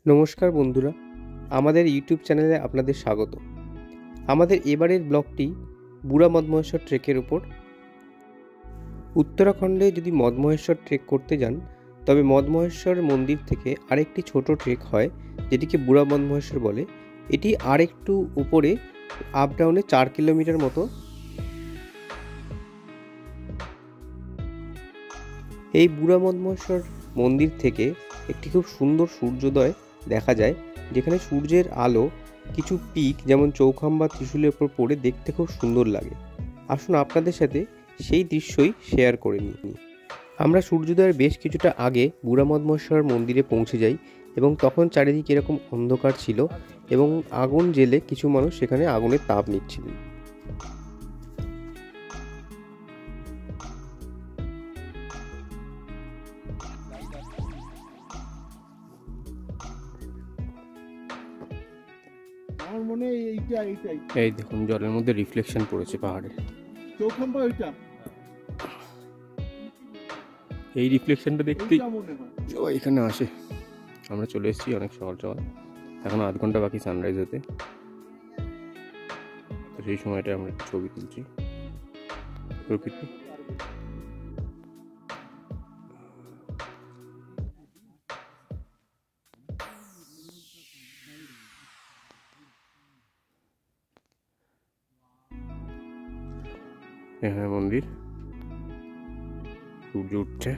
নমস্কার বন্ধুরা, আমাদের ইউটিউব চ্যানেলে আপনাদের স্বাগত। আমাদের এবারের ব্লগটি বুড়া মদমহেশ্বর ট্রেকের উপর। উত্তরাখণ্ডে যদি মদমহেশ্বর ট্রেক করতে যান, তবে মদমহেশ্বর মন্দির থেকে আরেকটি ছোট ট্রেক হয়, যেটিকে বুড়া মদমহেশ্বর বলে। এটি আরেকটু উপরে আপ ডাউনে 4 কিলোমিটার মতো। এই বুড়া মদমহেশ্বর মন্দির থেকে একটি খুব সুন্দর সূর্যোদয় দেখা যায়, যেখানে সূর্যের আলো কিছু পিক যেমন চৌখাম্বা ত্রিশূলের উপর পড়ে দেখতে খুব সুন্দর লাগে। আসুন আপনাদের সাথে সেই দৃশ্যই শেয়ার করে নিই। আমরা সূর্যোদয়ের বেশ কিছুটা আগে বুড়া মদমহেশ্বর মন্দিরে পৌঁছে যাই এবং তখন চারিদিকে এরকম অন্ধকার ছিল এবং আগুন জ্বেলে কিছু মানুষ সেখানে আগুনের তাপ নিচ্ছিলেন। আমার মনে হয় এইটাই এই দেখুন জলের মধ্যে রিফ্লেকশন পড়েছে পাহাড়ে। চৌখাম্বা ওইটা এই রিফ্লেকশনটা দেখতেই মনে হয় সবাই এখানে আসে। আমরা চলে এসেছি অনেক সকাল সকাল, এখন আধ ঘন্টা বাকি সানরাইজ হতে। তো সেই সময়টা আমরা ছবি তুলছি প্রকৃতি। এখানে মন্দির, সূর্য উঠছে।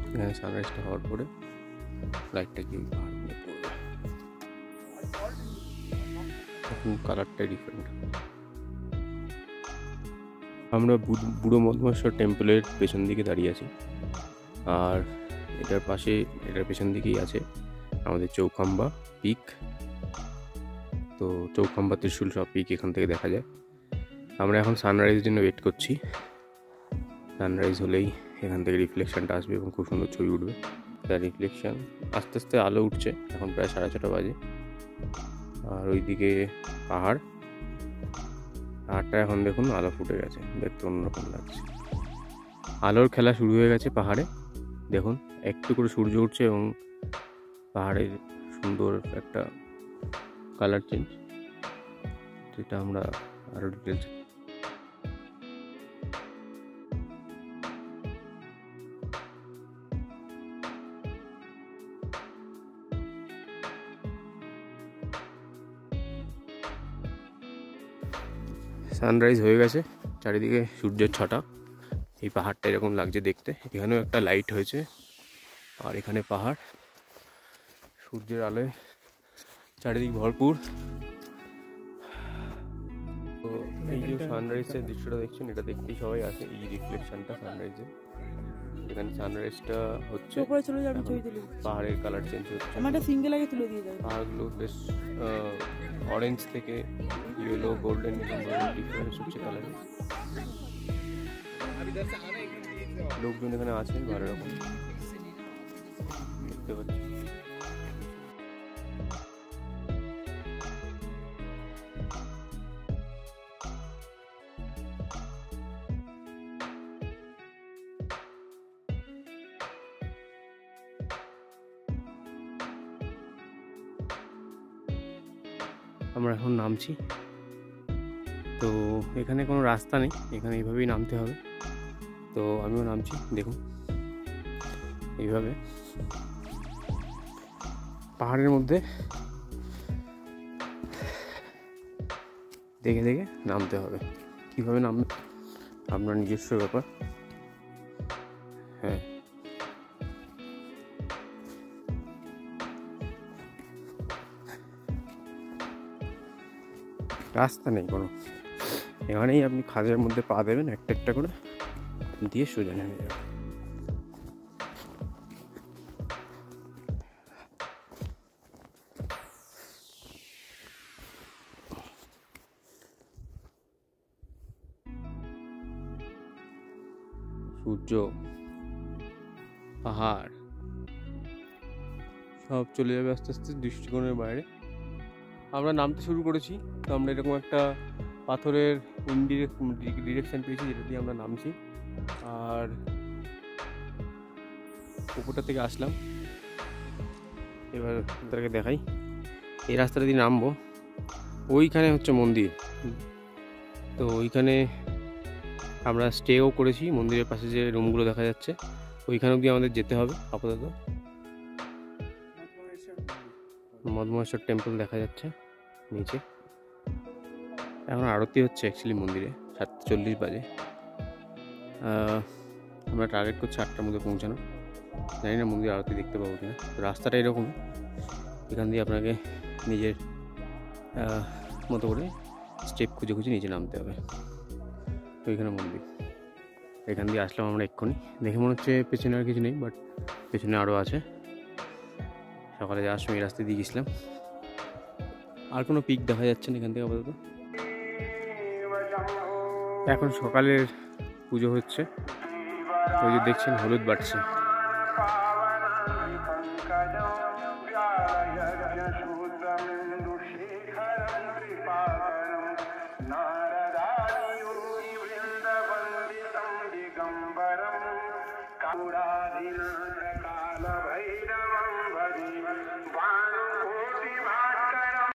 এখানে সানরাইজটা হওয়ার পরে লাইটটা গিয়ে পাহাড় নিয়ে পড়বে, তখন কালারটাই ডিফারেন্ট। আমরা বুড়ো মদমহেশ্বর টেম্পলের পেছন দিকে দাঁড়িয়ে আছি, আর এটার পেছন দিকেই আছে আমাদের চৌখাম্বা পিক। তো চৌখাম্বা ত্রিশূল সব পিক এখান থেকে দেখা যায়। আমরা এখন সানরাইজের জন্য ওয়েট করছি। সানরাইজ হলেই এখান থেকে রিফ্লেকশনটা আসবে এবং খুব সুন্দর ছবি উঠবে। তার রিফ্লেকশন আস্তে আস্তে আলো উঠছে, এখন প্রায় 6:30 বাজে। আর ওইদিকে পাহাড়টা এখন দেখুন আলো ফুটে গেছে, দেখতে অন্যরকম লাগছে। আলোর খেলা শুরু হয়ে গেছে পাহাড়ে। দেখুন একটু করে সূর্য উঠছে এবং পাহাড়ের সুন্দর একটা কালার চেঞ্জ, যেটা আমরা আরো ডিটেলস সানরাইজ হয়ে গেছে, চারিদিকে সূর্যের ছটা। এই পাহাড়টা এরকম লাগছে দেখতে। এখানেও একটা লাইট হয়েছে, আর এখানে পাহাড়, সূর্যের আলোয় চারিদিক ভরপুর। তো এই যে সানরাইজের দৃশ্যটা দেখছেন, এটা দেখতেই সবাই আসে। এই রিফ্লেকশনটা সানরাইজে, এখানে সানরাইজটা হচ্ছে, পাহাড়ের কালার চেঞ্জ হচ্ছে। পাহাড়গুলো বেশ অরেঞ্জ থেকে ইয়েলো গোল্ডেন ডিফারেন্স হচ্ছে কালারে। লোকজন এখানে আছে ভালো রকম দেখতে পাচ্ছি। আমরা এখন নামছি। তো এখানে কোনো রাস্তা নেই, এখানে এইভাবেই নামতে হবে। তো আমিও নামছি, দেখুন এইভাবে পাহাড়ের মধ্যে দেখে দেখে নামতে হবে। কীভাবে নামবে আপনার নিজস্ব ব্যাপার। হ্যাঁ, রাস্তা নেই কোনো, এখানেই আপনি খাদের মধ্যে পা দেবেন একটা একটা করে, দিয়ে সোজা নেমে যাবেন। সূর্য, পাহাড় সব চলে যাবে আস্তে আস্তে দৃষ্টিকোণের বাইরে। আমরা নামতে শুরু করেছি। তো আমরা এরকম একটা পাথরের ডিরেকশন পেয়েছি, যেটা দিয়ে আমরা নামছি। আর পুকুরটা থেকে আসলাম, এবার আপনাদেরকে দেখাই। এই রাস্তাটা দিয়ে নামবো, ওইখানে হচ্ছে মন্দির। তো ওইখানে আমরা স্টেও করেছি, মন্দিরের পাশে যে রুমগুলো দেখা যাচ্ছে ওইখানে অবধি আমাদের যেতে হবে আপাতত। মদমহেশ্বর টেম্পল দেখা যাচ্ছে নিচে। এখন আরতি হচ্ছে অ্যাকচুয়ালি মন্দিরে, 7:40 বাজে। আমরা টার্গেট করছি 8টার মধ্যে পৌঁছানো। জানি না মন্দিরে আরতি দেখতে পাবো কিনা। রাস্তাটা এরকম, এখান দিয়ে আপনাকে নিজের মতো করে স্টেপ খুঁজে খুঁজে নিচে নামতে হবে। তো এখানে মন্দির, এখান দিয়ে আসলাম আমরা এক্ষুনি। দেখে মনে হচ্ছে পেছনে আর কিছু নেই, বাট পেছনে আরও আছে। সকালে যাওয়ার সময় এই রাস্তা দিয়ে গেছিলাম। আর কোনো পিক দেখা যাচ্ছে না এখান থেকে আপাতত। এখন সকালের পুজো হচ্ছে, ওই যে দেখছেন হলুদ বাড়ছে।